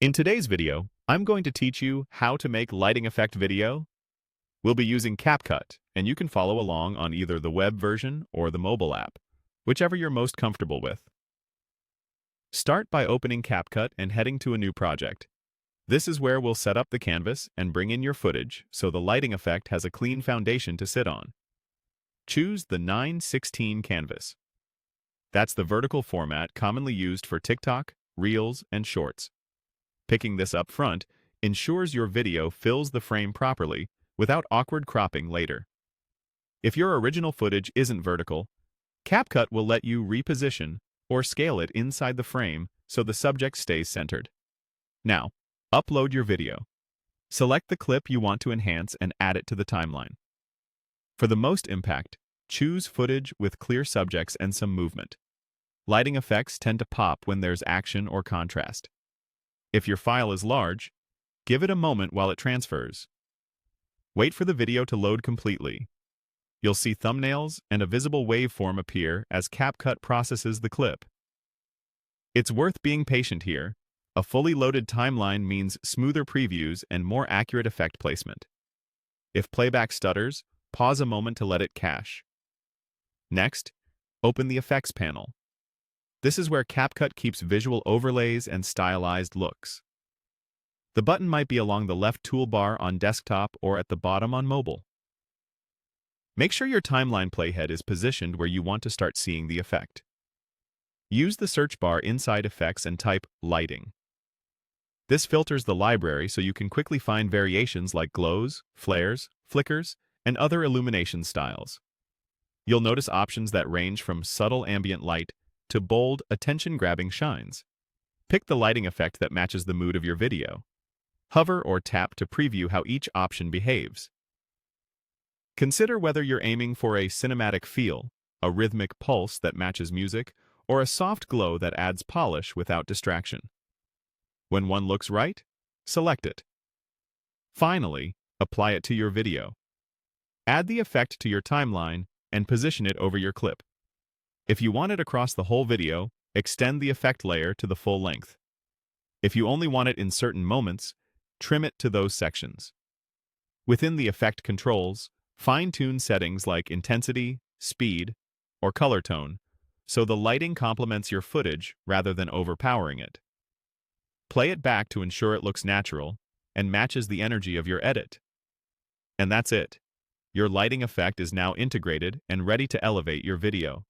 In today's video, I'm going to teach you how to make lighting effect video. We'll be using CapCut, and you can follow along on either the web version or the mobile app, whichever you're most comfortable with. Start by opening CapCut and heading to a new project. This is where we'll set up the canvas and bring in your footage so the lighting effect has a clean foundation to sit on. Choose the 9:16 canvas. That's the vertical format commonly used for TikTok, Reels, and Shorts. Picking this up front ensures your video fills the frame properly without awkward cropping later. If your original footage isn't vertical, CapCut will let you reposition or scale it inside the frame so the subject stays centered. Now, upload your video. Select the clip you want to enhance and add it to the timeline. For the most impact, choose footage with clear subjects and some movement. Lighting effects tend to pop when there's action or contrast. If your file is large, give it a moment while it transfers. Wait for the video to load completely. You'll see thumbnails and a visible waveform appear as CapCut processes the clip. It's worth being patient here. A fully loaded timeline means smoother previews and more accurate effect placement. If playback stutters, pause a moment to let it cache. Next, open the Effects panel. This is where CapCut keeps visual overlays and stylized looks. The button might be along the left toolbar on desktop or at the bottom on mobile. Make sure your timeline playhead is positioned where you want to start seeing the effect. Use the search bar inside Effects and type Lighting. This filters the library so you can quickly find variations like glows, flares, flickers, and other illumination styles. You'll notice options that range from subtle ambient light to bold, attention-grabbing shines. Pick the lighting effect that matches the mood of your video. Hover or tap to preview how each option behaves. Consider whether you're aiming for a cinematic feel, a rhythmic pulse that matches music, or a soft glow that adds polish without distraction. When one looks right, select it. Finally, apply it to your video. Add the effect to your timeline and position it over your clip. If you want it across the whole video, extend the effect layer to the full length. If you only want it in certain moments, trim it to those sections. Within the effect controls, fine-tune settings like intensity, speed, or color tone, so the lighting complements your footage rather than overpowering it. Play it back to ensure it looks natural and matches the energy of your edit. And that's it. Your lighting effect is now integrated and ready to elevate your video.